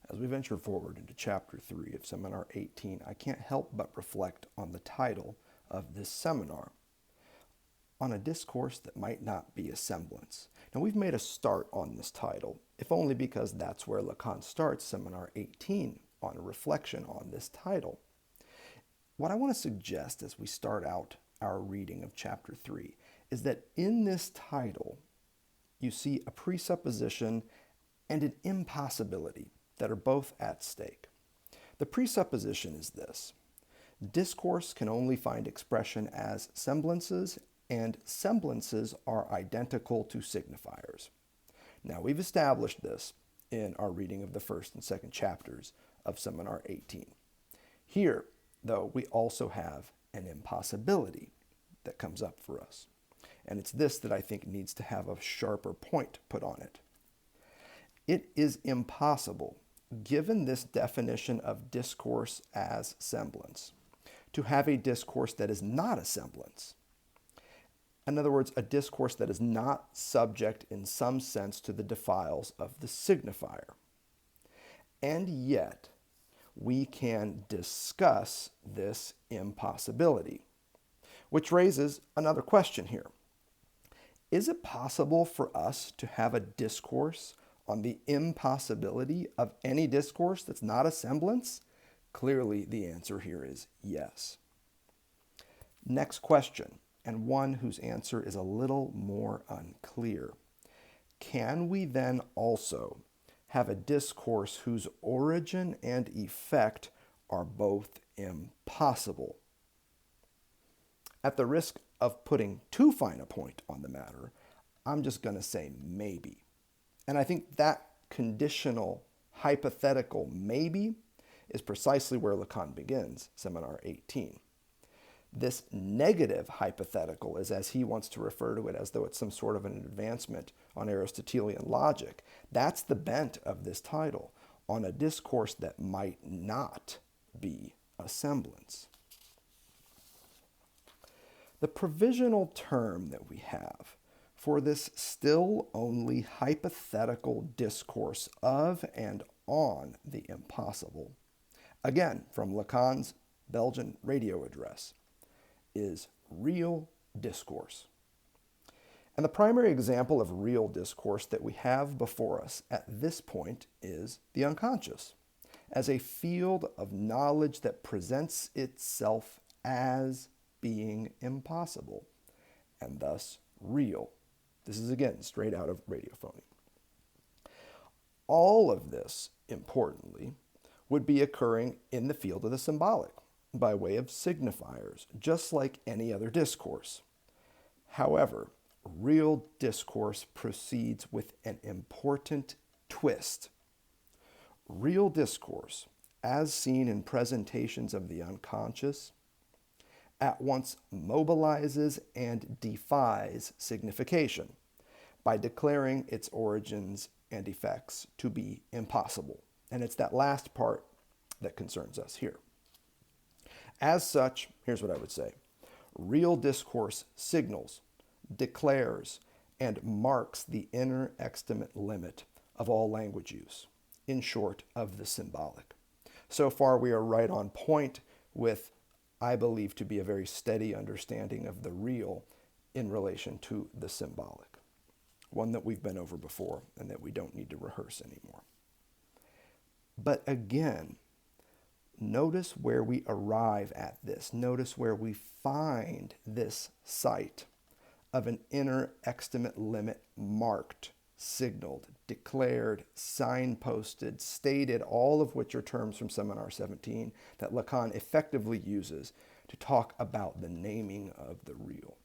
As we venture forward into Chapter 3 of Seminar 18, I can't help but reflect on the title of this seminar, on a discourse that might not be a semblance. Now, we've made a start on this title, if only because that's where Lacan starts Seminar 18, on a reflection on this title. What I want to suggest as we start out our reading of Chapter 3 is that in this title, you see a presupposition and an impossibility that are both at stake. The presupposition is this: discourse can only find expression as semblances, and semblances are identical to signifiers. Now, we've established this in our reading of the first and second chapters of Seminar 18. Here, though, we also have an impossibility that comes up for us. And it's this that I think needs to have a sharper point put on it. It is impossible, given this definition of discourse as semblance, to have a discourse that is not a semblance. In other words, a discourse that is not subject in some sense to the defiles of the signifier. And yet, we can discuss this impossibility, which raises another question here. Is it possible for us to have a discourse on the impossibility of any discourse that's not a semblance? Clearly, the answer here is yes. Next question, and one whose answer is a little more unclear. Can we then also have a discourse whose origin and effect are both impossible? At the risk of putting too fine a point on the matter, I'm just going to say maybe. And I think that conditional, hypothetical maybe is precisely where Lacan begins Seminar 18. This negative hypothetical is, as he wants to refer to it, as though it's some sort of an advancement on Aristotelian logic. That's the bent of this title, on a discourse that might not be a semblance. The provisional term that we have for this still only hypothetical discourse of and on the impossible, again from Lacan's Belgian radio address, is real discourse. And the primary example of real discourse that we have before us at this point is the unconscious, as a field of knowledge that presents itself as being impossible, and thus real. This is again straight out of radiophony. All of this, importantly, would be occurring in the field of the symbolic, by way of signifiers, just like any other discourse. However, real discourse proceeds with an important twist. Real discourse, as seen in presentations of the unconscious, at once mobilizes and defies signification by declaring its origins and effects to be impossible. And it's that last part that concerns us here. As such, here's what I would say. Real discourse signals, declares, and marks the inner extimate limit of all language use, in short, of the symbolic. So far, we are right on point with, I believe, to be a very steady understanding of the real in relation to the symbolic, one that we've been over before and that we don't need to rehearse anymore. But again, notice where we arrive at this. Notice where we find this site of an inner extimate limit marked, signaled, declared, signposted, stated, all of which are terms from Seminar 17 that Lacan effectively uses to talk about the naming of the real.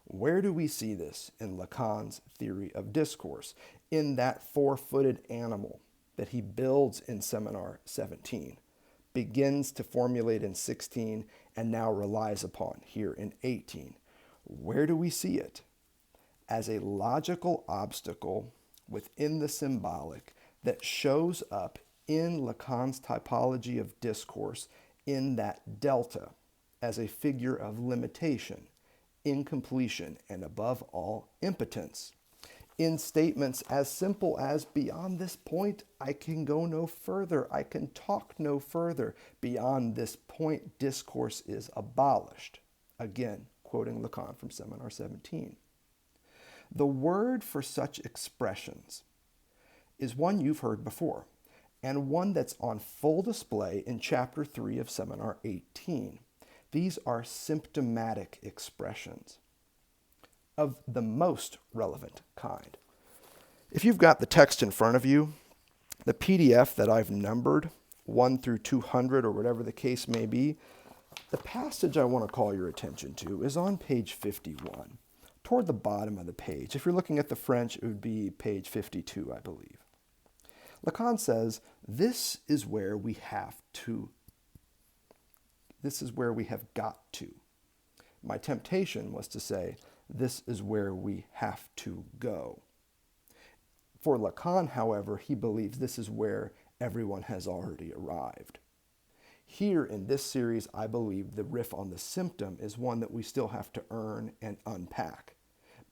Where do we see this in Lacan's theory of discourse? In that four-footed animal that he builds in Seminar 17, begins to formulate in 16, and now relies upon here in 18. Where do we see it? As a logical obstacle within the symbolic that shows up in Lacan's typology of discourse in that delta as a figure of limitation, incompletion, and above all, impotence. in statements as simple as, beyond this point, I can go no further. I can talk no further. Beyond this point, discourse is abolished. Again, quoting Lacan from Seminar 17. The word for such expressions is one you've heard before, and one that's on full display in Chapter 3 of Seminar 18. These are symptomatic expressions of the most relevant kind. If you've got the text in front of you, the PDF that I've numbered, 1 through 200 or whatever the case may be, the passage I want to call your attention to is on page 51, toward the bottom of the page. If you're looking at the French, it would be page 52, I believe. Lacan says, this is where we have got to. My temptation was to say, this is where we have to go. For Lacan, however, he believes this is where everyone has already arrived. Here in this series, I believe the riff on the symptom is one that we still have to earn and unpack.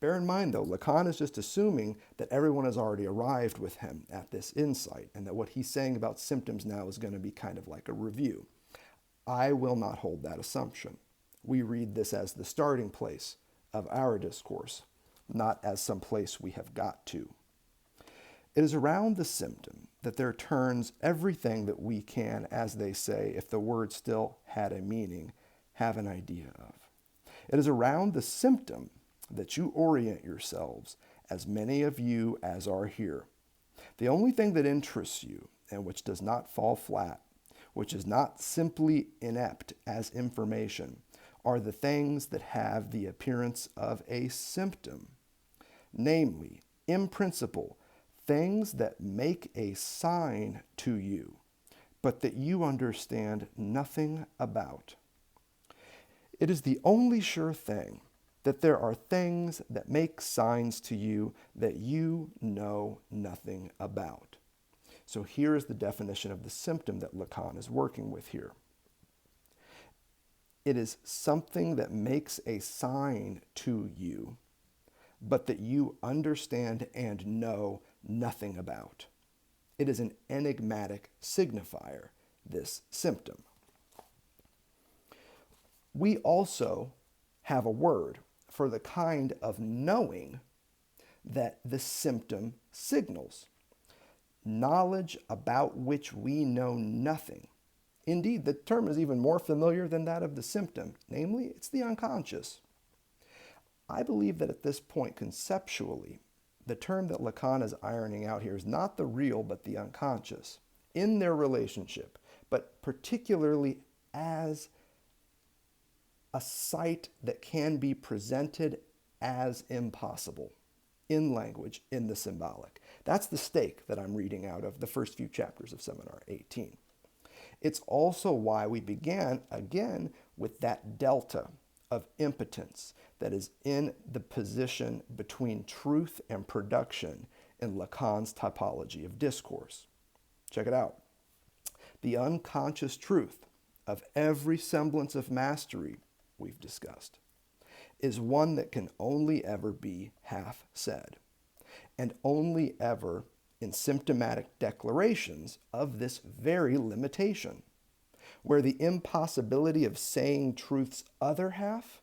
Bear in mind, though, Lacan is just assuming that everyone has already arrived with him at this insight, and that what he's saying about symptoms now is going to be kind of like a review. I will not hold that assumption. We read this as the starting place of our discourse, not as some place we have got to. It is around the symptom that there turns everything that we can, as they say, if the word still had a meaning, have an idea of. It is around the symptom that you orient yourselves, as many of you as are here. The only thing that interests you, and which does not fall flat, which is not simply inept as information, are the things that have the appearance of a symptom, namely, in principle, things that make a sign to you, but that you understand nothing about. It is the only sure thing that there are things that make signs to you that you know nothing about. So here is the definition of the symptom that Lacan is working with here. It is something that makes a sign to you, but that you understand and know nothing about. It is an enigmatic signifier, this symptom. We also have a word for the kind of knowing that the symptom signals. Knowledge about which we know nothing. Indeed, the term is even more familiar than that of the symptom, namely, it's the unconscious. I believe that at this point, conceptually, the term that Lacan is ironing out here is not the real, but the unconscious, in their relationship, but particularly as a sight that can be presented as impossible in language, in the symbolic. That's the stake that I'm reading out of the first few chapters of Seminar 18. It's also why we began, again, with that delta of impotence that is in the position between truth and production in Lacan's typology of discourse. Check it out. The unconscious truth of every semblance of mastery we've discussed is one that can only ever be half said, and only ever in symptomatic declarations of this very limitation, where the impossibility of saying truth's other half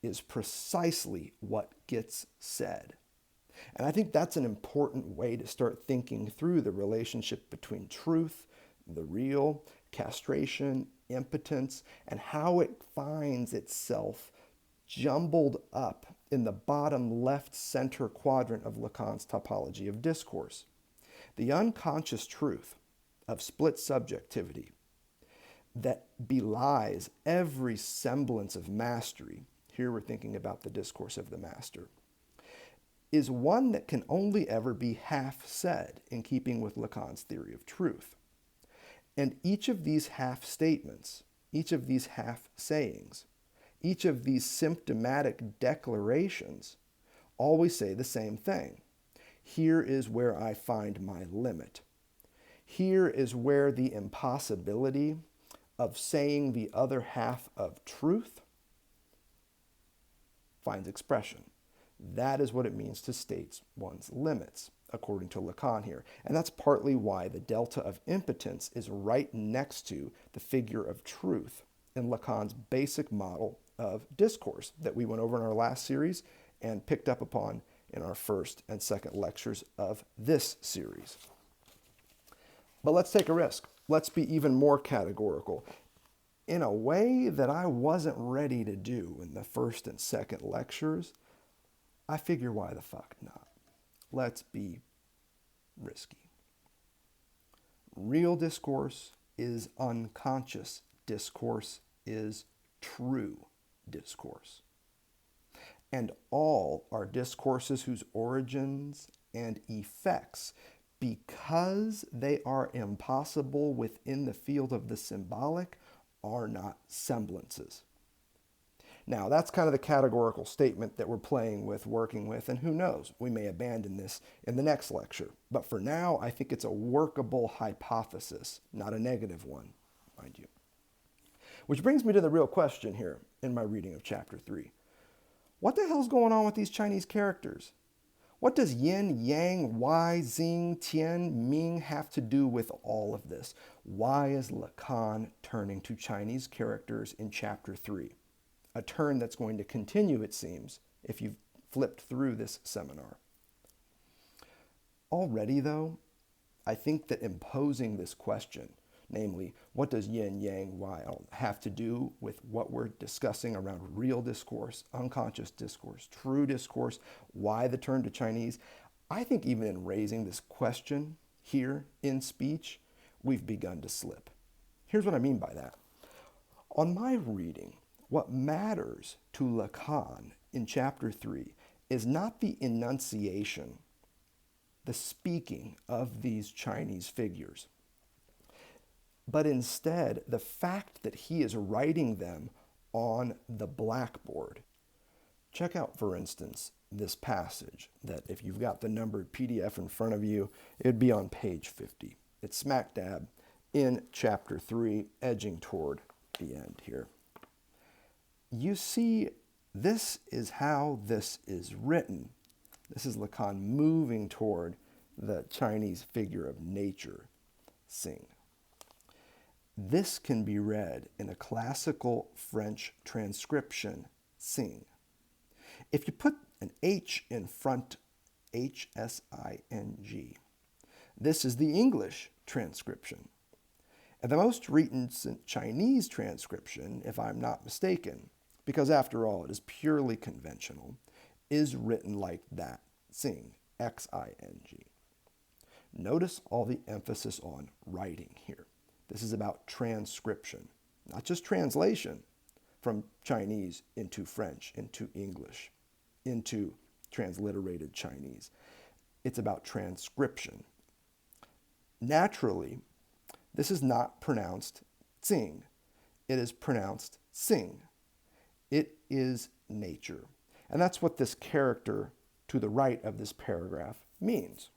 is precisely what gets said. And I think that's an important way to start thinking through the relationship between truth, the real, castration, impotence, and how it finds itself jumbled up in the bottom left center quadrant of Lacan's typology of discourse. The unconscious truth of split subjectivity that belies every semblance of mastery, here we're thinking about the discourse of the master, is one that can only ever be half said in keeping with Lacan's theory of truth. And each of these half statements, each of these half sayings, each of these symptomatic declarations always say the same thing. Here is where I find my limit. Here is where the impossibility of saying the other half of truth finds expression. That is what it means to state one's limits, according to Lacan here. And that's partly why the delta of impotence is right next to the figure of truth in Lacan's basic model of discourse that we went over in our last series and picked up upon in our first and second lectures of this series. But let's take a risk. Let's be even more categorical in a way that I wasn't ready to do in the first and second lectures. I figure, why the fuck not? Let's be risky. Real discourse is unconscious. Discourse is true discourse. And all are discourses whose origins and effects, because they are impossible within the field of the symbolic, are not semblances. Now, that's kind of the categorical statement that we're playing with, working with, and who knows, we may abandon this in the next lecture. But for now, I think it's a workable hypothesis, not a negative one, mind you. Which brings me to the real question here in my reading of Chapter 3. What the hell's going on with these Chinese characters? What does yin, yang, wai, xing, tian, ming have to do with all of this? Why is Lacan turning to Chinese characters in Chapter 3? A turn that's going to continue, it seems, if you've flipped through this seminar. Already, though, I think that imposing this question, namely, what does yin, yang, wai have to do with what we're discussing around real discourse, unconscious discourse, true discourse, why the turn to Chinese? I think even in raising this question here in speech, we've begun to slip. Here's what I mean by that. On my reading, what matters to Lacan in Chapter 3 is not the enunciation, the speaking of these Chinese figures, but instead the fact that he is writing them on the blackboard. Check out, for instance, this passage that if you've got the numbered PDF in front of you, it'd be on page 50. It's smack dab in Chapter 3, edging toward the end here. You see, this is how this is written. This is Lacan moving toward the Chinese figure of nature, Xing. This can be read in a classical French transcription, Xing. If you put an H in front, H-S-I-N-G, this is the English transcription. And the most recent Chinese transcription, if I'm not mistaken, because after all it is purely conventional, is written like that, Xing, X-I-N-G. Notice all the emphasis on writing here. This is about transcription, not just translation from Chinese into French, into English, into transliterated Chinese. It's about transcription. Naturally, this is not pronounced Xing. It is pronounced Xing. It is nature. And that's what this character to the right of this paragraph means.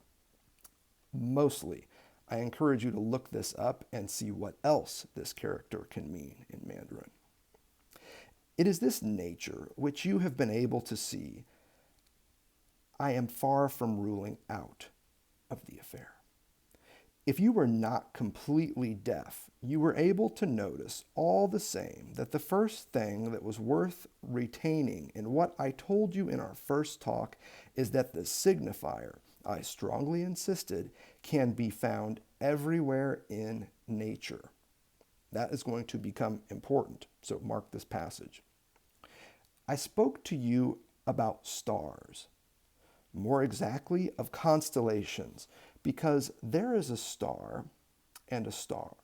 Mostly, I encourage you to look this up and see what else this character can mean in Mandarin. It is this nature which you have been able to see I am far from ruling out of the affair. If you were not completely deaf, you were able to notice all the same that the first thing that was worth retaining in what I told you in our first talk is that the signifier, I strongly insisted, can be found everywhere in nature. That is going to become important, so mark this passage. I spoke to you about stars, more exactly of constellations, because there is a star and a star.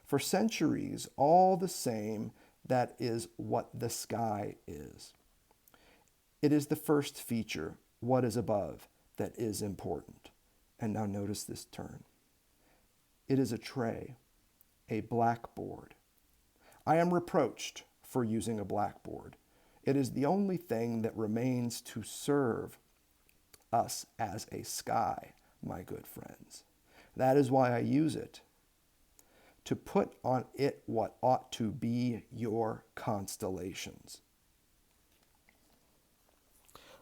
For centuries, all the same, that is what the sky is. It is the first feature, what is above, that is important. And now notice this turn. It is a tray, a blackboard. I am reproached for using a blackboard. It is the only thing that remains to serve us as a sky, my good friends. That is why I use it, to put on it what ought to be your constellations.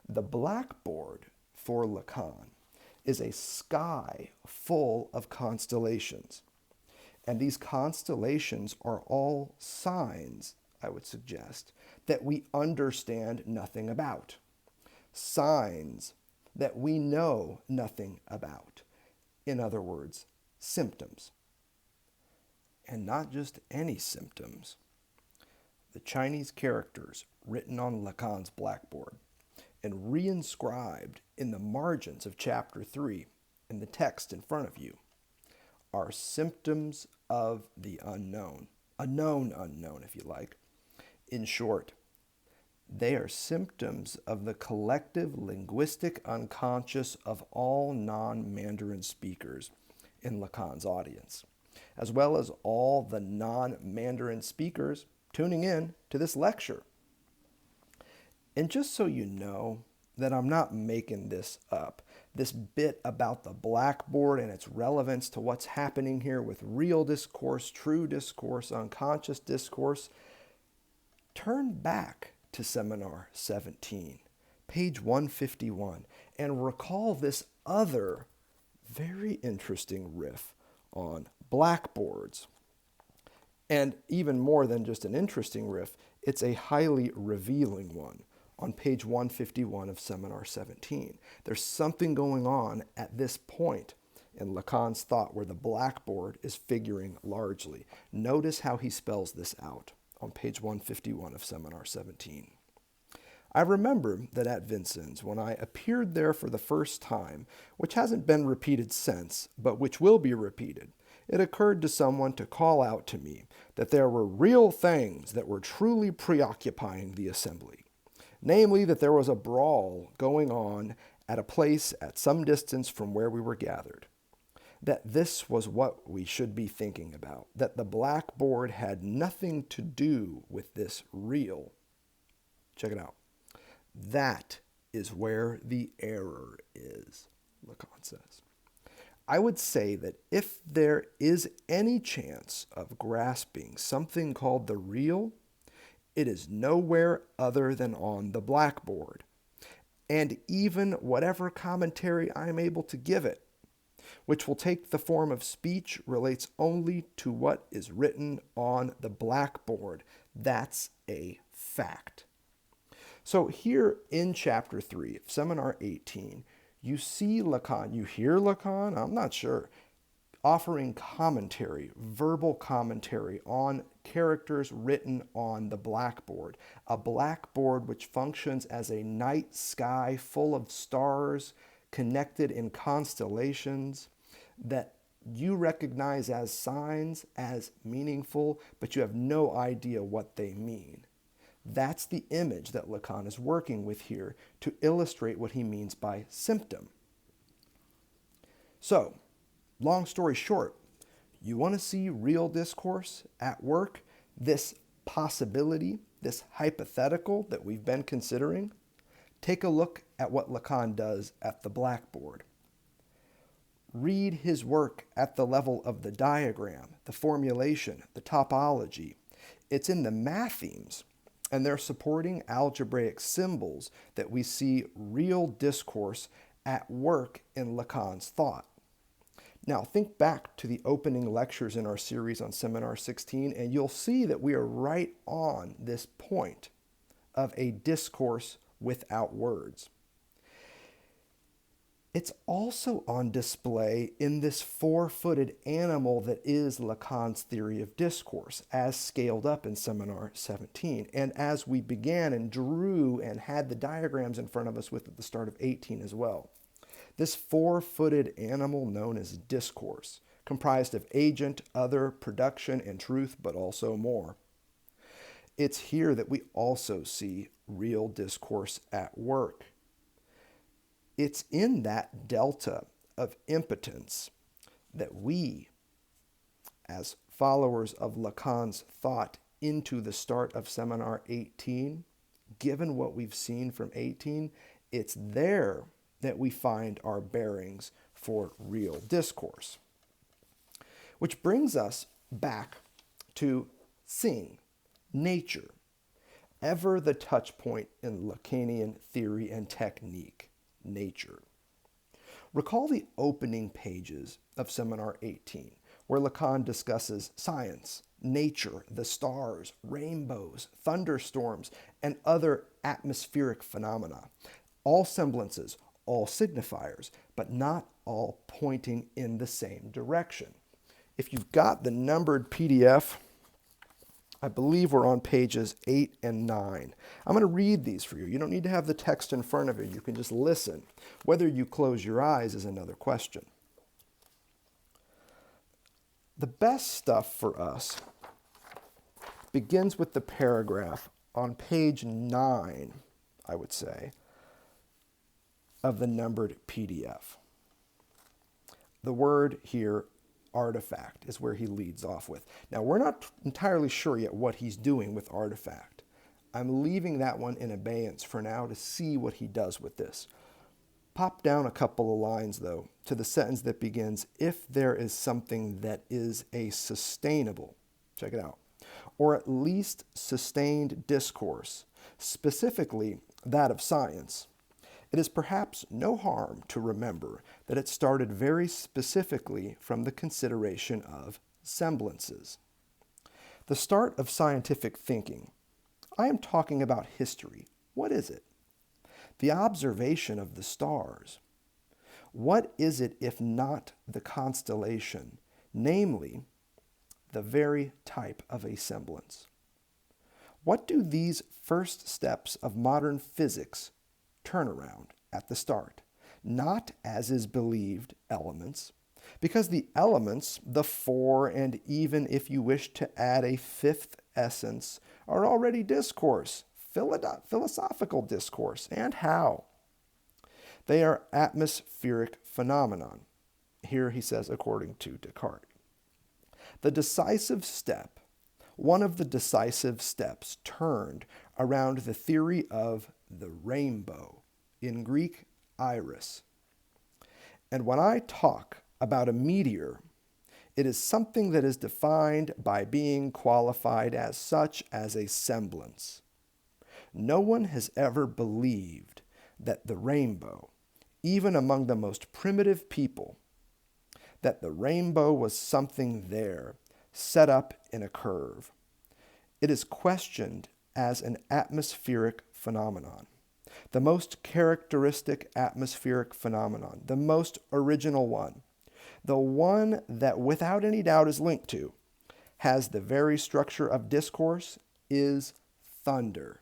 The blackboard for Lacan is a sky full of constellations. And these constellations are all signs, I would suggest, that we understand nothing about. Signs that we know nothing about. In other words, symptoms. And not just any symptoms. The Chinese characters written on Lacan's blackboard and reinscribed in the margins of Chapter 3 in the text in front of you are symptoms of the unknown. A known unknown, if you like. In short, they are symptoms of the collective linguistic unconscious of all non-Mandarin speakers in Lacan's audience, as well as all the non-Mandarin speakers tuning in to this lecture. And just so you know that I'm not making this up, this bit about the blackboard and its relevance to what's happening here with real discourse, true discourse, unconscious discourse, turn back to Seminar 17, page 151, and recall this other very interesting riff on blackboards. And even more than just an interesting riff, it's a highly revealing one on page 151 of Seminar 17. There's something going on at this point in Lacan's thought where the blackboard is figuring largely. Notice how he spells this out on page 151 of Seminar 17. I remember that at Vincennes, when I appeared there for the first time, which hasn't been repeated since, but which will be repeated, it occurred to someone to call out to me that there were real things that were truly preoccupying the assembly. Namely, that there was a brawl going on at a place at some distance from where we were gathered. That this was what we should be thinking about. That the blackboard had nothing to do with this real. Check it out. That is where the error is, Lacan says. I would say that if there is any chance of grasping something called the real, it is nowhere other than on the blackboard. And even whatever commentary I am able to give it, which will take the form of speech, relates only to what is written on the blackboard. That's a fact. So here in Chapter 3 of Seminar 18, you see Lacan, you hear Lacan, I'm not sure, offering commentary, verbal commentary on characters written on the blackboard. A blackboard which functions as a night sky full of stars connected in constellations that you recognize as signs, as meaningful, but you have no idea what they mean. That's the image that Lacan is working with here to illustrate what he means by symptom. So, long story short, you want to see real discourse at work, this possibility, this hypothetical that we've been considering? Take a look at what Lacan does at the blackboard. Read his work at the level of the diagram, the formulation, the topology. It's in the mathemes, and they're supporting algebraic symbols that we see real discourse at work in Lacan's thought. Now, think back to the opening lectures in our series on Seminar 16, and you'll see that we are right on this point of a discourse without words. It's also on display in this four-footed animal that is Lacan's theory of discourse, as scaled up in Seminar 17, and as we began and drew and had the diagrams in front of us with at the start of 18 as well. This four-footed animal known as discourse, comprised of agent, other, production, and truth, but also more. It's here that we also see real discourse at work. It's in that delta of impotence that we, as followers of Lacan's thought into the start of Seminar 18, given what we've seen from 18, it's there that we find our bearings for real discourse. Which brings us back to seeing, nature. ever the touch point in Lacanian theory and technique, nature. Recall the opening pages of Seminar 18, where Lacan discusses science, nature, the stars, rainbows, thunderstorms, and other atmospheric phenomena. All semblances, all signifiers, but not all pointing in the same direction. If you've got the numbered PDF, I believe we're on pages 8 and 9. I'm going to read these for you. You don't need to have the text in front of you. You can just listen. Whether you close your eyes is another question. The best stuff for us begins with the paragraph on page 9, I would say, of the numbered PDF. The word here, artifact, is where he leads off with. Now, we're not entirely sure yet what he's doing with artifact. I'm leaving that one in abeyance for now to see what he does with this. Pop down a couple of lines, though, to the sentence that begins, if there is something that is a sustainable, check it out, or at least sustained discourse, specifically that of science, it is perhaps no harm to remember that it started very specifically from the consideration of semblances. The start of scientific thinking. I am talking about history. What is it? The observation of the stars. What is it if not the constellation, namely, the very type of a semblance? What do these first steps of modern physics turn around at the start? Not, as is believed, elements, because the elements, the four, and even if you wish to add a fifth essence, are already discourse, philosophical discourse. And how? They are atmospheric phenomenon. Here he says, according to Descartes. The decisive step, one of the decisive steps turned around the theory of the rainbow, in Greek, iris. And when I talk about a meteor, it is something that is defined by being qualified as such as a semblance. No one has ever believed that the rainbow, even among the most primitive people, that the rainbow was something there, set up in a curve. It is questioned as an atmospheric phenomenon, the most characteristic atmospheric phenomenon, the most original one, the one that without any doubt is linked to, has the very structure of discourse, is thunder.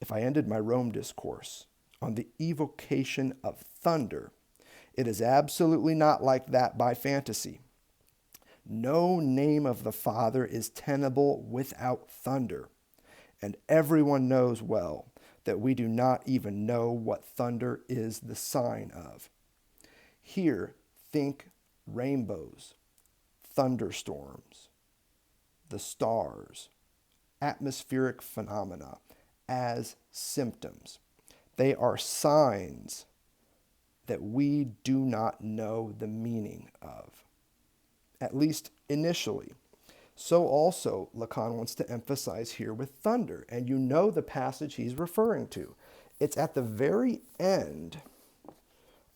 If I ended my Rome discourse on the evocation of thunder, it is absolutely not like that by fantasy. No name of the Father is tenable without thunder, and everyone knows well that we do not even know what thunder is the sign of. Here, think rainbows, thunderstorms, the stars, atmospheric phenomena as symptoms. They are signs that we do not know the meaning of, at least initially. So also Lacan wants to emphasize here with thunder, and you know the passage he's referring to. It's at the very end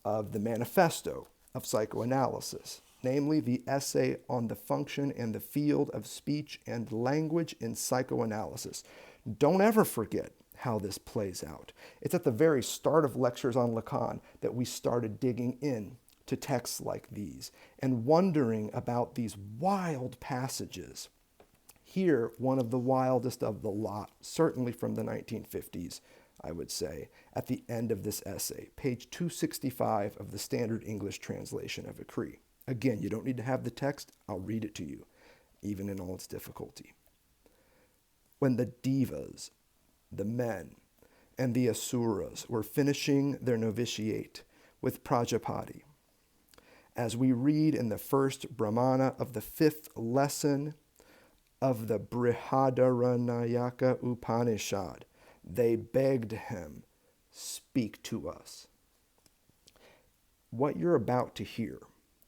of the Manifesto of Psychoanalysis, namely the essay on the function and the field of speech and language in psychoanalysis. Don't ever forget how this plays out. It's at the very start of lectures on Lacan that we started digging in to texts like these and wondering about these wild passages. Here, one of the wildest of the lot, certainly from the 1950s, I would say, at the end of this essay, page 265 of the Standard English translation of Ch3. Again, you don't need to have the text. I'll read it to you, even in all its difficulty. When the divas, the men, and the asuras were finishing their novitiate with Prajapati, as we read in the first Brahmana of the 5th lesson of the Brihadaranyaka Upanishad, they begged him, speak to us. What you're about to hear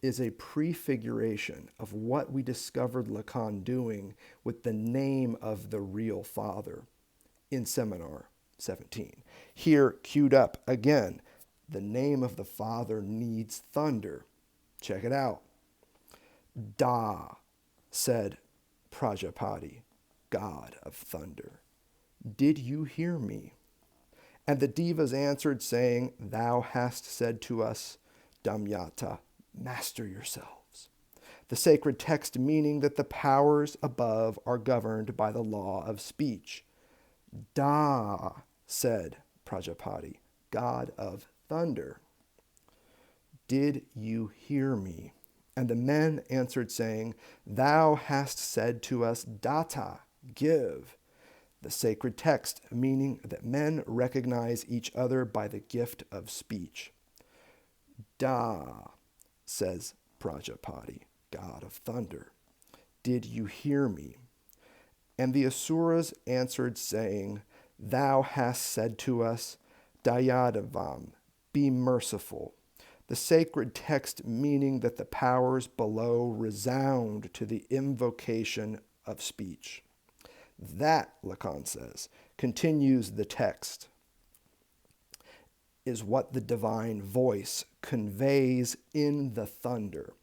is a prefiguration of what we discovered Lacan doing with the name of the real Father, in Seminar 17. Here, queued up again, the name of the Father needs thunder. Check it out. Da, said Prajapati, God of thunder. Did you hear me? And the devas answered, saying, Thou hast said to us, Damyata, master yourselves. The sacred text meaning that the powers above are governed by the law of speech. Da, said Prajapati, God of thunder. Did you hear me? And the men answered, saying, Thou hast said to us, Data, give. The sacred text meaning that men recognize each other by the gift of speech. Da, says Prajapati, God of thunder. Did you hear me? And the Asuras answered, saying, Thou hast said to us, Dayadavam, be merciful. The sacred text meaning that the powers below resound to the invocation of speech. That, Lacan says, continues the text, is what the divine voice conveys in the thunder.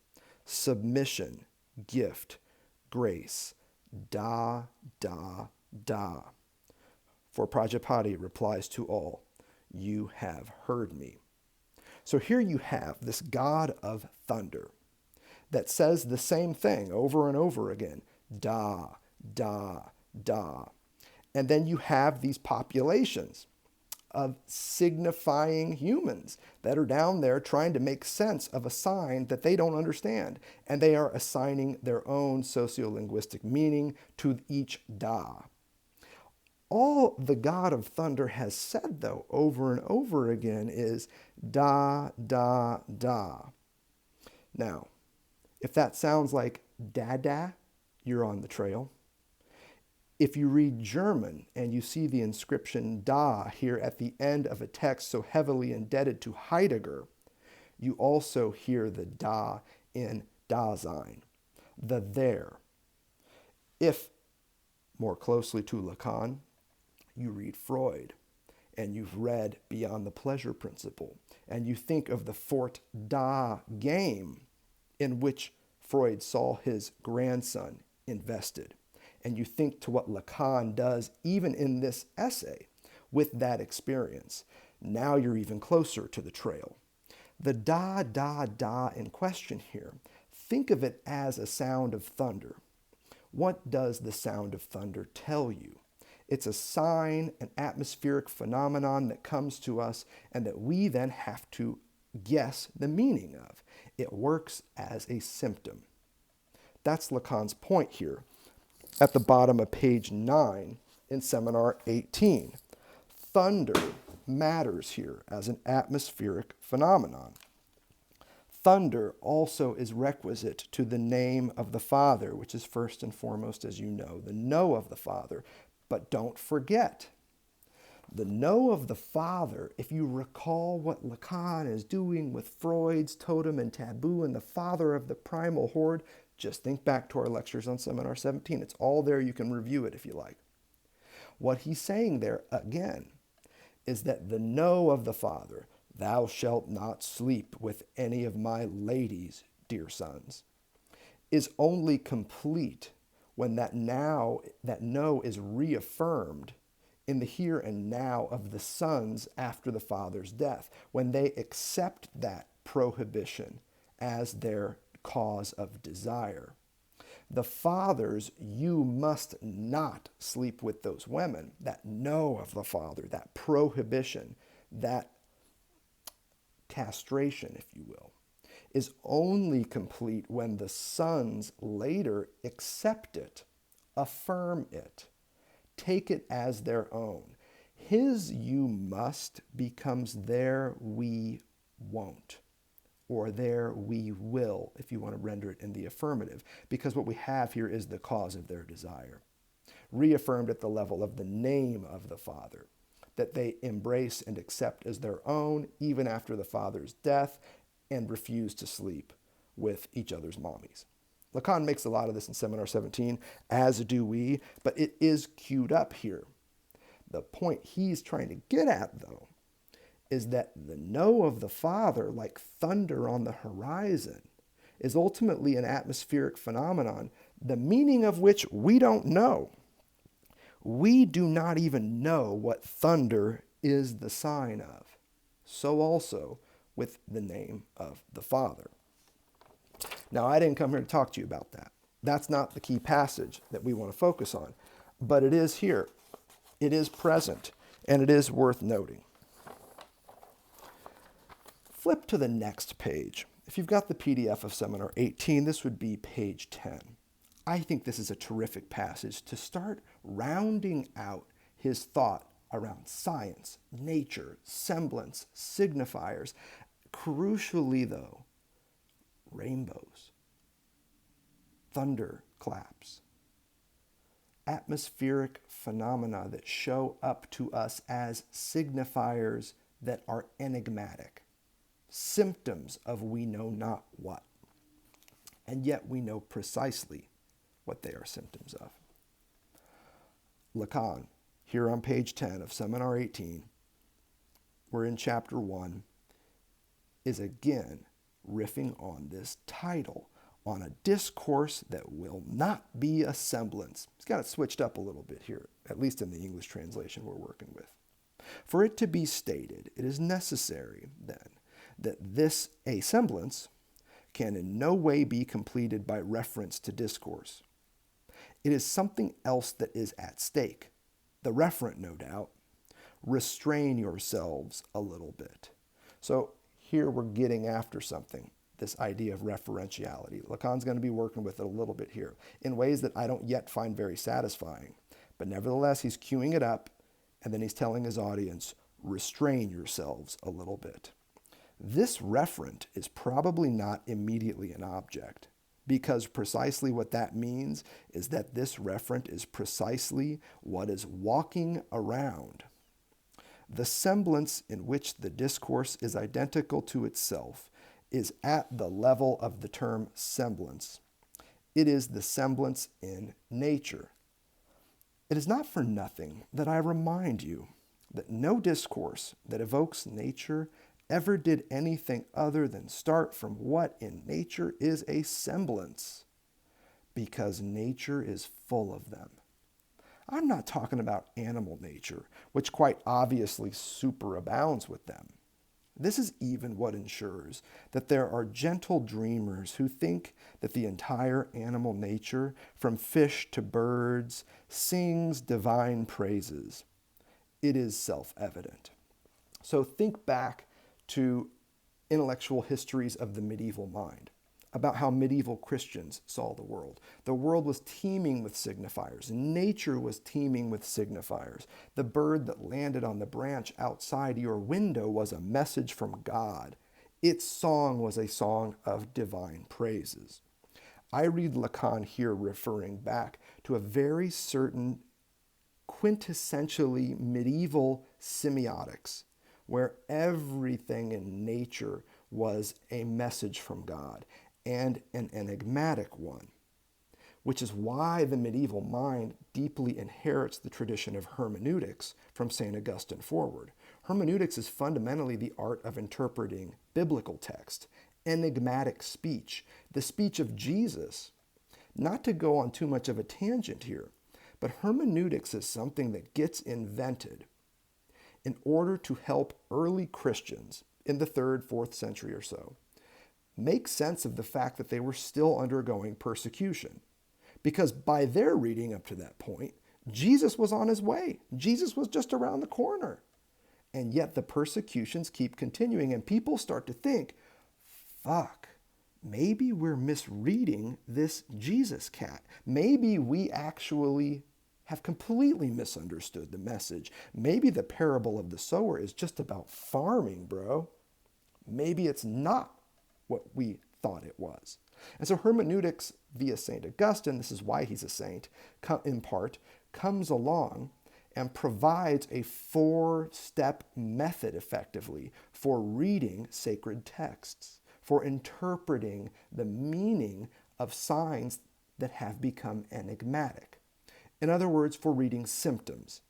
Submission, gift, grace, da, da, da. For Prajapati replies to all, You have heard me. So here you have this God of thunder that says the same thing over and over again, da, da, da. And then you have these populations of signifying humans that are down there trying to make sense of a sign that they don't understand. And they are assigning their own sociolinguistic meaning to each da. All the God of thunder has said, though, over and over again is da, da, da. Now, if that sounds like dada, you're on the trail. If you read German and you see the inscription da here at the end of a text so heavily indebted to Heidegger, you also hear the da in Dasein, the there. If, more closely to Lacan, you read Freud, and you've read Beyond the Pleasure Principle, and you think of the Fort Da game in which Freud saw his grandson invested, and you think to what Lacan does even in this essay with that experience, now you're even closer to the trail. The da, da, da in question here, think of it as a sound of thunder. What does the sound of thunder tell you? It's a sign, an atmospheric phenomenon that comes to us and that we then have to guess the meaning of. It works as a symptom. That's Lacan's point here at the bottom of page 9 in Seminar 18. Thunder matters here as an atmospheric phenomenon. Thunder also is requisite to the name of the Father, which is first and foremost, as you know, the know of the Father. But don't forget, the know of the Father, if you recall what Lacan is doing with Freud's totem and taboo and the father of the primal horde, just think back to our lectures on Seminar 17. It's all there. You can review it if you like. What he's saying there, again, is that the know of the Father, thou shalt not sleep with any of my ladies, dear sons, is only complete when that know is reaffirmed in the here and now of the sons after the father's death, when they accept that prohibition as their cause of desire. The fathers, you must not sleep with those women, that know of the Father, that prohibition, that castration, if you will, is only complete when the sons later accept it, affirm it, take it as their own. His you must becomes their we won't, or their we will, if you want to render it in the affirmative, because what we have here is the cause of their desire, reaffirmed at the level of the name of the Father, that they embrace and accept as their own even after the Father's death, and refuse to sleep with each other's mommies. Lacan makes a lot of this in Seminar 17, as do we, but it is queued up here. The point he's trying to get at, though, is that the no of the Father, like thunder on the horizon, is ultimately an atmospheric phenomenon, the meaning of which we don't know. We do not even know what thunder is the sign of. So also with the name of the Father. Now, I didn't come here to talk to you about that. That's not the key passage that we want to focus on, but it is here. It is present, and it is worth noting. Flip to the next page. If you've got the PDF of Seminar 18, this would be page 10. I think this is a terrific passage to start rounding out his thought around science, nature, semblance, signifiers. Crucially, though, rainbows, thunderclaps, atmospheric phenomena that show up to us as signifiers that are enigmatic, symptoms of we know not what, and yet we know precisely what they are symptoms of. Lacan, here on page 10 of Seminar 18, we're in chapter 1, is again riffing on this title, on a discourse that will not be a semblance. He's got it switched up a little bit here, at least in the English translation we're working with. For it to be stated, it is necessary, then, that this a semblance can in no way be completed by reference to discourse. It is something else that is at stake. The referent, no doubt. Restrain yourselves a little bit. So here we're getting after something, this idea of referentiality. Lacan's going to be working with it a little bit here in ways that I don't yet find very satisfying. But nevertheless, he's queuing it up, and then he's telling his audience, restrain yourselves a little bit. This referent is probably not immediately an object, because precisely what that means is that this referent is precisely what is walking around. The semblance in which the discourse is identical to itself is at the level of the term semblance. It is the semblance in nature. It is not for nothing that I remind you that no discourse that evokes nature ever did anything other than start from what in nature is a semblance, because nature is full of them. I'm not talking about animal nature, which quite obviously superabounds with them. This is even what ensures that there are gentle dreamers who think that the entire animal nature, from fish to birds, sings divine praises. It is self-evident. So think back to intellectual histories of the medieval mind, about how medieval Christians saw the world. The world was teeming with signifiers. Nature was teeming with signifiers. The bird that landed on the branch outside your window was a message from God. Its song was a song of divine praises. I read Lacan here referring back to a very certain quintessentially medieval semiotics, where everything in nature was a message from God, and an enigmatic one, which is why the medieval mind deeply inherits the tradition of hermeneutics from St. Augustine forward. Hermeneutics is fundamentally the art of interpreting biblical text, enigmatic speech, the speech of Jesus. Not to go on too much of a tangent here, but hermeneutics is something that gets invented in order to help early Christians in the 3rd, 4th century or so make sense of the fact that they were still undergoing persecution. Because by their reading up to that point, Jesus was on his way. Jesus was just around the corner. And yet the persecutions keep continuing, and people start to think, fuck, maybe we're misreading this Jesus cat. Maybe we actually have completely misunderstood the message. Maybe the parable of the sower is just about farming, bro. Maybe it's not what we thought it was. And so hermeneutics via St. Augustine, this is why he's a saint, in part, comes along and provides a 4-step method effectively for reading sacred texts, for interpreting the meaning of signs that have become enigmatic. In other words, for reading symptoms.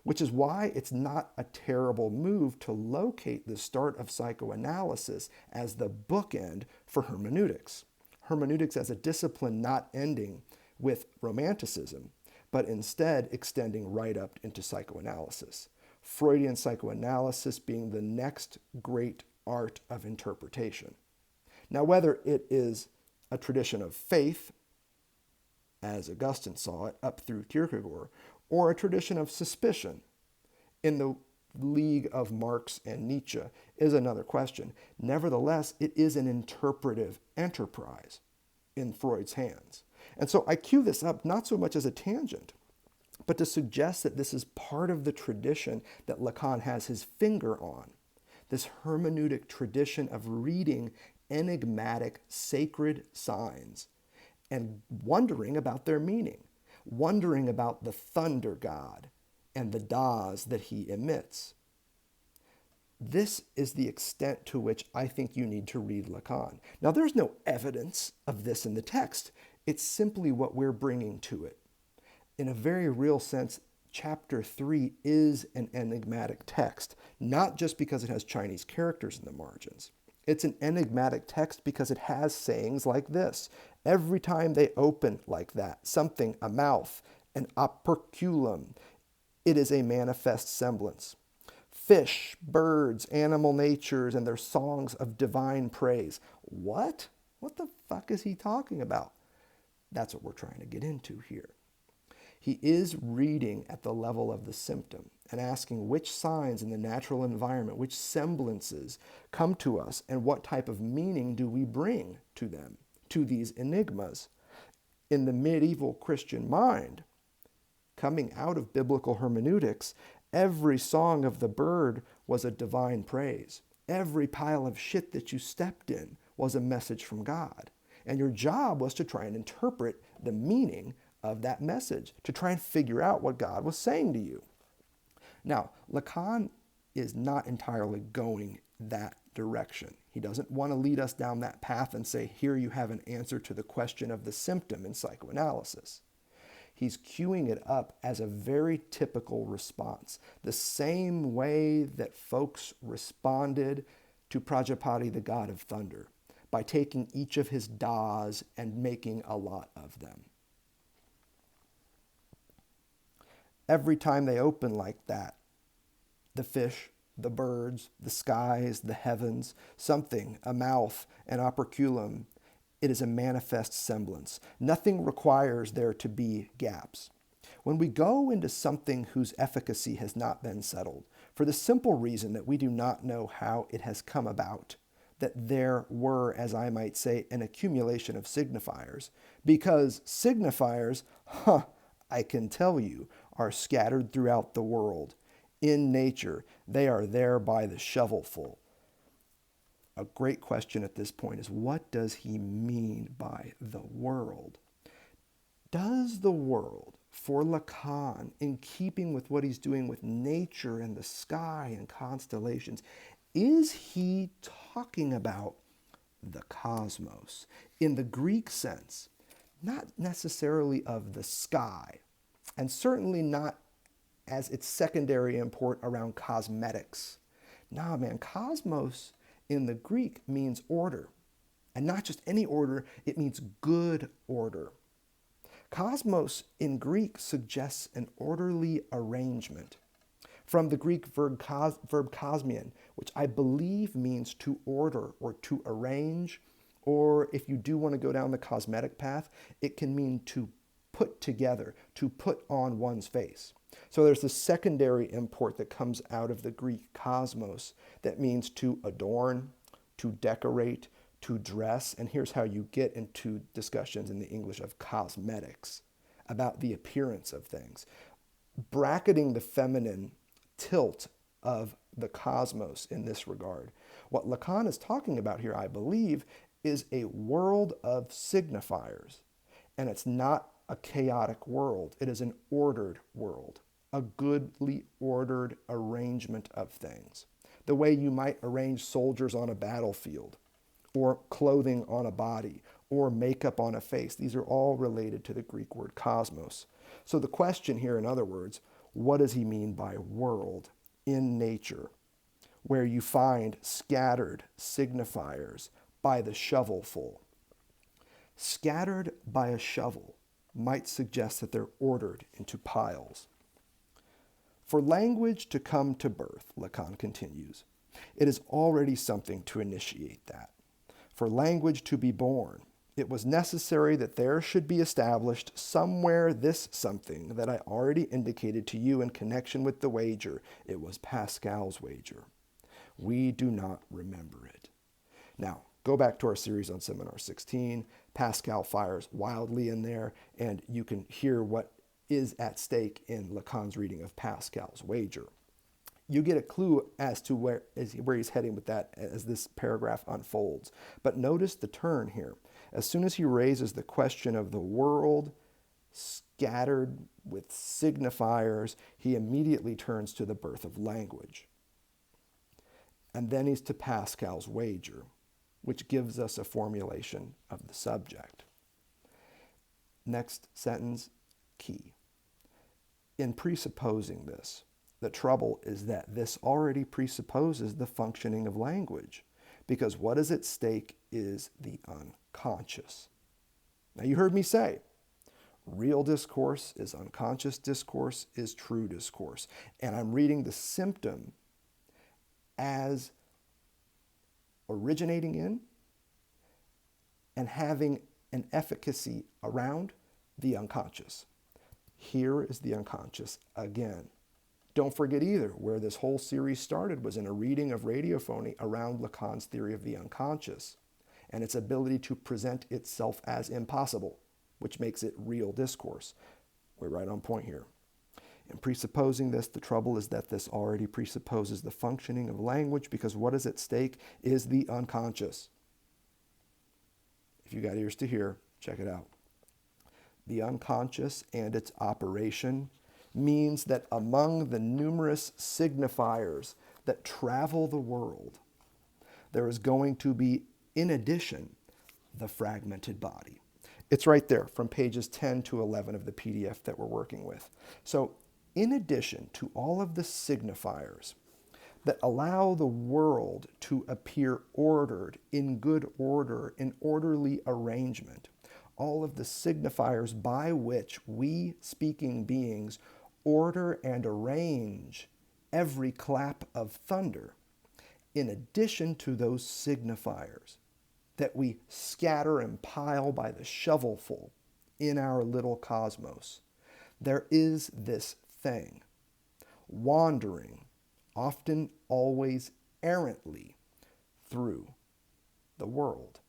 which is why it's not a terrible move to locate the start of psychoanalysis as the bookend for hermeneutics. Hermeneutics as a discipline not ending with romanticism, but instead extending right up into psychoanalysis. Freudian psychoanalysis being the next great art of interpretation. Now, whether it is a tradition of faith, as Augustine saw it, up through Kierkegaard, or a tradition of suspicion in the league of Marx and Nietzsche is another question. Nevertheless, it is an interpretive enterprise in Freud's hands. And so I cue this up not so much as a tangent, but to suggest that this is part of the tradition that Lacan has his finger on. This hermeneutic tradition of reading enigmatic sacred signs and wondering about their meaning, wondering about the thunder god and the das that he emits. This is the extent to which I think you need to read Lacan. Now, there's no evidence of this in the text. It's simply what we're bringing to it. In a very real sense, Chapter 3 is an enigmatic text, not just because it has Chinese characters in the margins. It's an enigmatic text because it has sayings like this. Every time they open like that, something, a mouth, an operculum, it is a manifest semblance. Fish, birds, animal natures, and their songs of divine praise. What? What the fuck is he talking about? That's what we're trying to get into here. He is reading at the level of the symptom and asking which signs in the natural environment, which semblances come to us, and what type of meaning do we bring to them, to these enigmas. In the medieval Christian mind, coming out of biblical hermeneutics, every song of the bird was a divine praise. Every pile of shit that you stepped in was a message from God. And your job was to try and interpret the meaning of that message, to try and figure out what God was saying to you. Now, Lacan is not entirely going that direction. He doesn't want to lead us down that path and say, here you have an answer to the question of the symptom in psychoanalysis. He's queuing it up as a very typical response, the same way that folks responded to Prajapati, the god of thunder, by taking each of his das and making a lot of them. Every time they open like that, the fish, the birds, the skies, the heavens, something, a mouth, an operculum, it is a manifest semblance. Nothing requires there to be gaps. When we go into something whose efficacy has not been settled, for the simple reason that we do not know how it has come about, that there were, as I might say, an accumulation of signifiers, because signifiers, I can tell you, are scattered throughout the world. In nature, they are there by the shovelful. A great question at this point is, what does he mean by the world? Does the world, for Lacan, in keeping with what he's doing with nature and the sky and constellations, is he talking about the cosmos in the Greek sense, not necessarily of the sky, and certainly not as its secondary import around cosmetics? Nah, man, cosmos in the Greek means order. And not just any order, it means good order. Cosmos in Greek suggests an orderly arrangement. From the Greek verb kosmion, which I believe means to order or to arrange, or if you do want to go down the cosmetic path, it can mean to put together, to put on one's face. So there's the secondary import that comes out of the Greek cosmos that means to adorn, to decorate, to dress. And here's how you get into discussions in the English of cosmetics, about the appearance of things. Bracketing the feminine tilt of the cosmos in this regard. What Lacan is talking about here, I believe, is a world of signifiers. And it's not a chaotic world. It is an ordered world, a goodly ordered arrangement of things. The way you might arrange soldiers on a battlefield, or clothing on a body, or makeup on a face. These are all related to the Greek word cosmos. So the question here, in other words, what does he mean by world in nature, where you find scattered signifiers by the shovelful? Scattered by a shovel might suggest that they're ordered into piles. For language to come to birth, Lacan continues, it is already something to initiate that. For language to be born, it was necessary that there should be established somewhere this something that I already indicated to you in connection with the wager. It was Pascal's wager. We do not remember it. Now, go back to our series on Seminar 16. Pascal fires wildly in there, and you can hear what is at stake in Lacan's reading of Pascal's wager. You get a clue as to where he's heading with that as this paragraph unfolds. But notice the turn here. As soon as he raises the question of the world scattered with signifiers, he immediately turns to the birth of language. And then he's to Pascal's wager, which gives us a formulation of the subject. Next sentence, key. In presupposing this, the trouble is that this already presupposes the functioning of language, because what is at stake is the unconscious. Now, you heard me say, real discourse is unconscious discourse is true discourse. And I'm reading the symptom as originating in and having an efficacy around the unconscious. Here is the unconscious again. Don't forget either, where this whole series started was in a reading of radiophony around Lacan's theory of the unconscious and its ability to present itself as impossible, which makes it real discourse. We're right on point here. In presupposing this, the trouble is that this already presupposes the functioning of language, because what is at stake is the unconscious. If you got ears to hear, check it out. The unconscious and its operation means that among the numerous signifiers that travel the world, there is going to be, in addition, the fragmented body. It's right there from pages 10 to 11 of the PDF that we're working with. So, in addition to all of the signifiers that allow the world to appear ordered, in good order, in orderly arrangement, all of the signifiers by which we, speaking beings, order and arrange every clap of thunder, in addition to those signifiers that we scatter and pile by the shovelful in our little cosmos, there is this thing, wandering, often always errantly, through the world.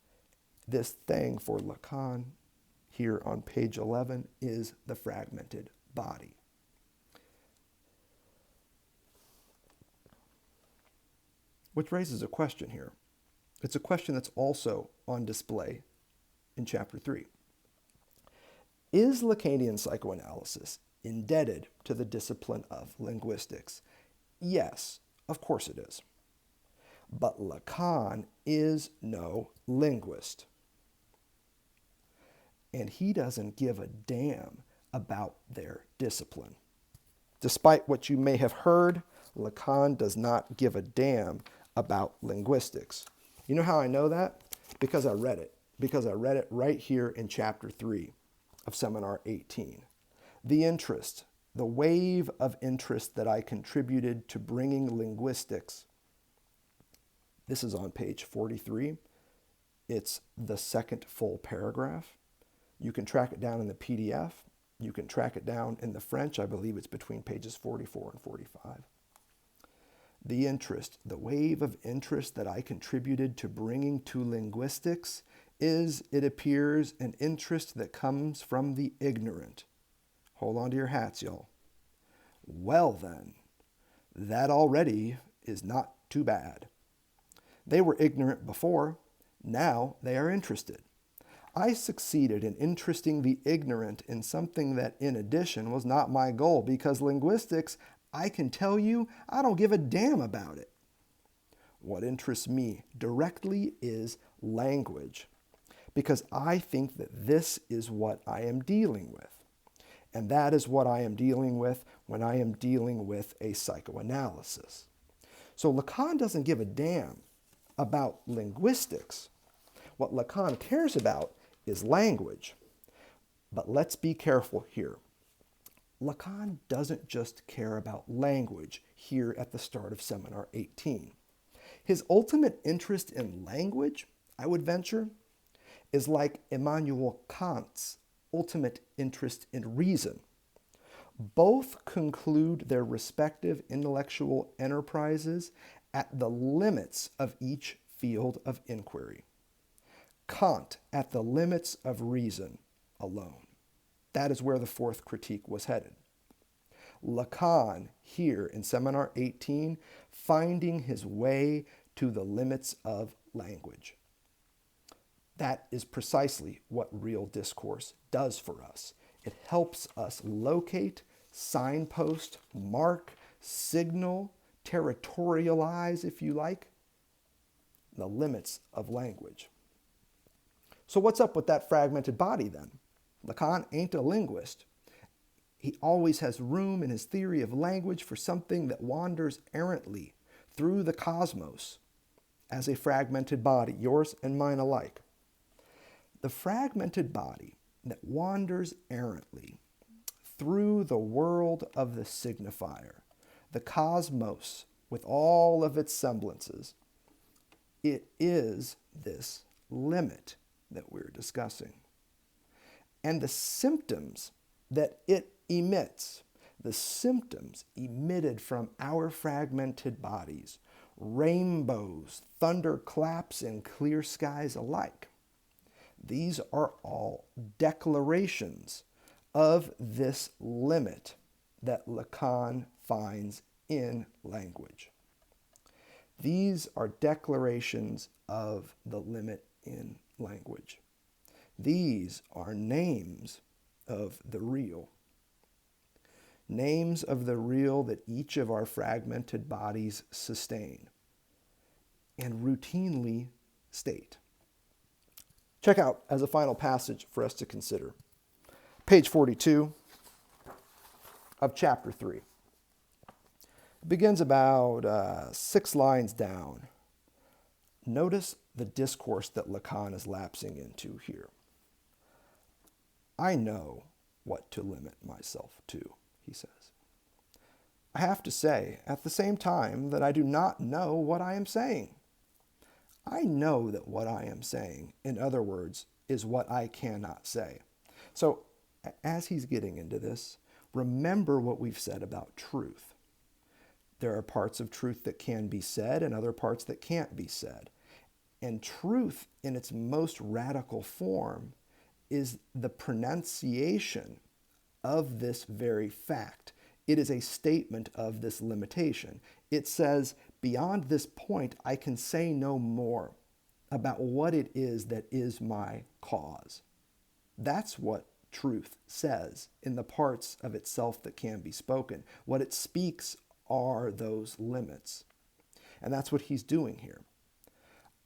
This thing for Lacan, here on page 11, is the fragmented body. Which raises a question here. It's a question that's also on display in Chapter 3. Is Lacanian psychoanalysis indebted to the discipline of linguistics? Yes, of course it is. But Lacan is no linguist. And he doesn't give a damn about their discipline. Despite what you may have heard, Lacan does not give a damn about linguistics. You know how I know that? Because I read it. Because I read it right here in Chapter 3 of Seminar 18. The interest, the wave of interest that I contributed to bringing linguistics. This is on page 43. It's the second full paragraph. You can track it down in the PDF. You can track it down in the French. I believe it's between pages 44 and 45. The interest, the wave of interest that I contributed to bringing to linguistics is, it appears, an interest that comes from the ignorant. Hold on to your hats, y'all. Well then, that already is not too bad. They were ignorant before, now they are interested. I succeeded in interesting the ignorant in something that, in addition, was not my goal, because linguistics, I can tell you, I don't give a damn about it. What interests me directly is language, because I think that this is what I am dealing with. And that is what I am dealing with when I am dealing with a psychoanalysis. So Lacan doesn't give a damn about linguistics. What Lacan cares about is language. But let's be careful here. Lacan doesn't just care about language here at the start of Seminar 18. His ultimate interest in language, I would venture, is like Immanuel Kant's ultimate interest in reason. Both conclude their respective intellectual enterprises at the limits of each field of inquiry. Kant at the limits of reason alone. That is where the fourth critique was headed. Lacan, here in Seminar 18, finding his way to the limits of language. That is precisely what real discourse does for us. It helps us locate, signpost, mark, signal, territorialize, if you like, the limits of language. So what's up with that fragmented body then? Lacan ain't a linguist. He always has room in his theory of language for something that wanders errantly through the cosmos as a fragmented body, yours and mine alike. The fragmented body that wanders errantly through the world of the signifier, the cosmos with all of its semblances, it is this limit that we're discussing. And the symptoms that it emits, the symptoms emitted from our fragmented bodies, rainbows, thunderclaps, and clear skies alike, these are all declarations of this limit that Lacan finds in language. These are declarations of the limit in language. These are names of the real. Names of the real that each of our fragmented bodies sustain and routinely state. Check out, as a final passage for us to consider, page 42 of chapter 3. It begins about 6 lines down. Notice the discourse that Lacan is lapsing into here. I know what to limit myself to, he says. I have to say at the same time that I do not know what I am saying. I know that what I am saying, in other words, is what I cannot say. So as he's getting into this, remember what we've said about truth. There are parts of truth that can be said and other parts that can't be said. And truth in its most radical form is the pronunciation of this very fact. It is a statement of this limitation. It says, beyond this point, I can say no more about what it is that is my cause. That's what truth says in the parts of itself that can be spoken. What it speaks are those limits. And that's what he's doing here.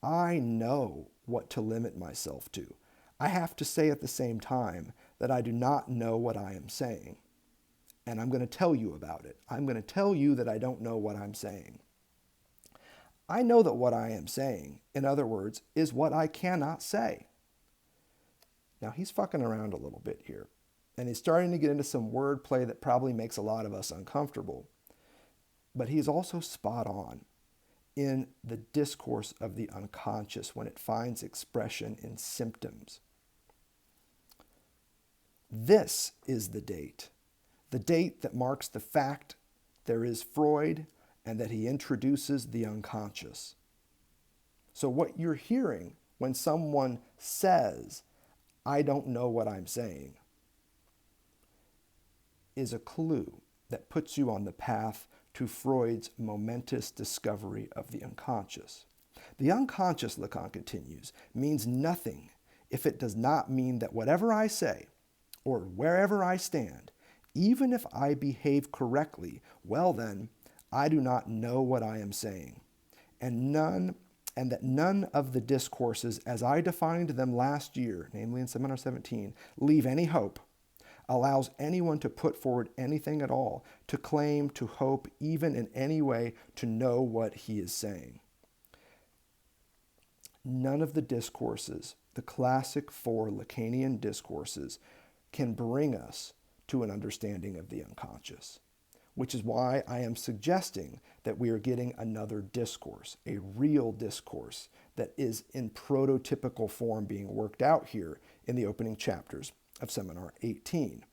I know what to limit myself to. I have to say at the same time that I do not know what I am saying. And I'm going to tell you about it. I'm going to tell you that I don't know what I'm saying. I know that what I am saying, in other words, is what I cannot say. Now, he's fucking around a little bit here. And he's starting to get into some wordplay that probably makes a lot of us uncomfortable. But he's also spot on in the discourse of the unconscious when it finds expression in symptoms. This is the date that marks the fact there is Freud and that he introduces the unconscious. So what you're hearing when someone says, I don't know what I'm saying, is a clue that puts you on the path to Freud's momentous discovery of the unconscious. The unconscious, Lacan continues, means nothing if it does not mean that whatever I say, or wherever I stand, even if I behave correctly, well then, I do not know what I am saying. And that none of the discourses as I defined them last year, namely in Seminar 17, leave any hope allows anyone to put forward anything at all, to claim, to hope, even in any way, to know what he is saying. None of the discourses, the classic four Lacanian discourses, can bring us to an understanding of the unconscious, which is why I am suggesting that we are getting another discourse, a real discourse that is in prototypical form being worked out here in the opening chapters of Seminar 18.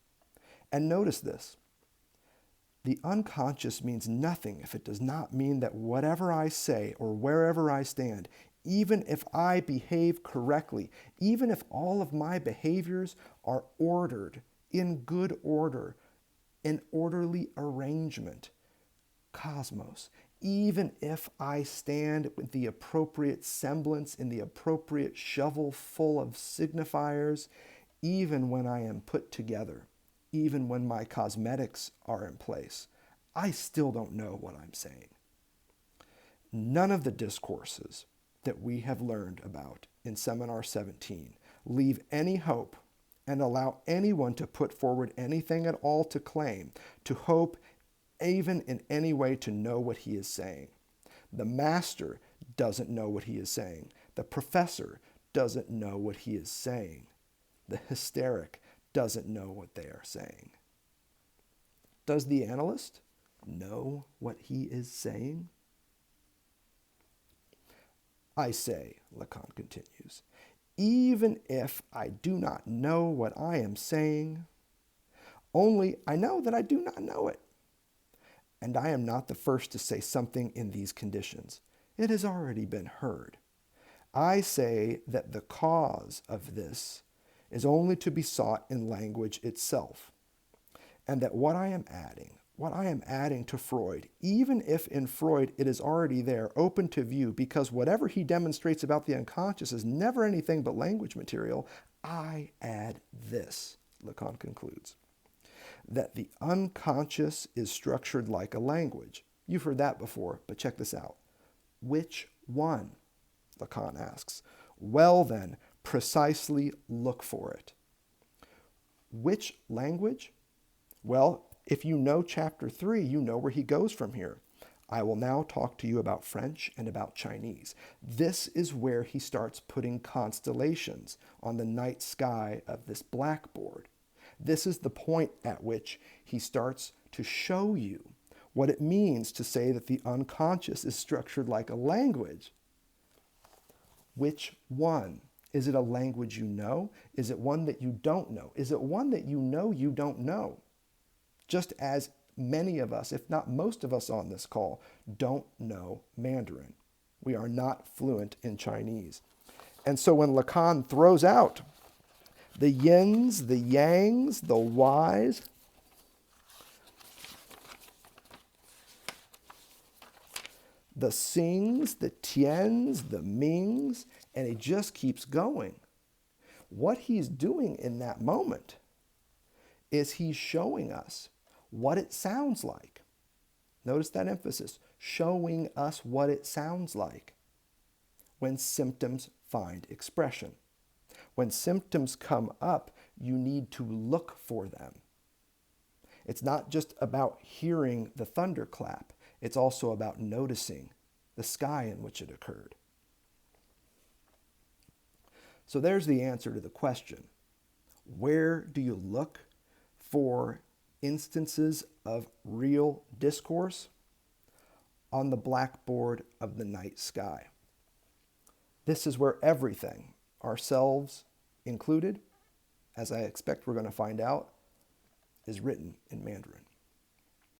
And notice this. The unconscious means nothing if it does not mean that whatever I say or wherever I stand, even if I behave correctly, even if all of my behaviors are ordered, in good order, in orderly arrangement, cosmos, even if I stand with the appropriate semblance in the appropriate shovel full of signifiers, even when I am put together, even when my cosmetics are in place, I still don't know what I'm saying. None of the discourses that we have learned about in Seminar 17 leave any hope and allow anyone to put forward anything at all to claim, to hope, even in any way to know what he is saying. The master doesn't know what he is saying. The professor doesn't know what he is saying. The hysteric doesn't know what they are saying. Does the analyst know what he is saying? I say, Lacan continues, even if I do not know what I am saying, only I know that I do not know it. And I am not the first to say something in these conditions. It has already been heard. I say that the cause of this is only to be sought in language itself, and that what I am adding to Freud, even if in Freud it is already there, open to view, because whatever he demonstrates about the unconscious is never anything but language material, I add this, Lacan concludes, that the unconscious is structured like a language. You've heard that before, but check this out. Which one? Lacan asks. Well then, precisely look for it. Which language? Well, if you know chapter 3, you know where he goes from here. I will now talk to you about French and about Chinese. This is where he starts putting constellations on the night sky of this blackboard. This is the point at which he starts to show you what it means to say that the unconscious is structured like a language. Which one? Is it a language you know? Is it one that you don't know? Is it one that you don't know? Just as many of us, if not most of us on this call, don't know Mandarin. We are not fluent in Chinese. And so when Lacan throws out the yins, the yangs, the whys, the sings, the tiens, the mings, and it just keeps going. What he's doing in that moment is he's showing us what it sounds like. Notice that emphasis, showing us what it sounds like when symptoms find expression. When symptoms come up, you need to look for them. It's not just about hearing the thunderclap. It's also about noticing the sky in which it occurred. So there's the answer to the question. Where do you look for instances of real discourse? On the blackboard of the night sky. This is where everything, ourselves included, as I expect we're going to find out, is written in Mandarin.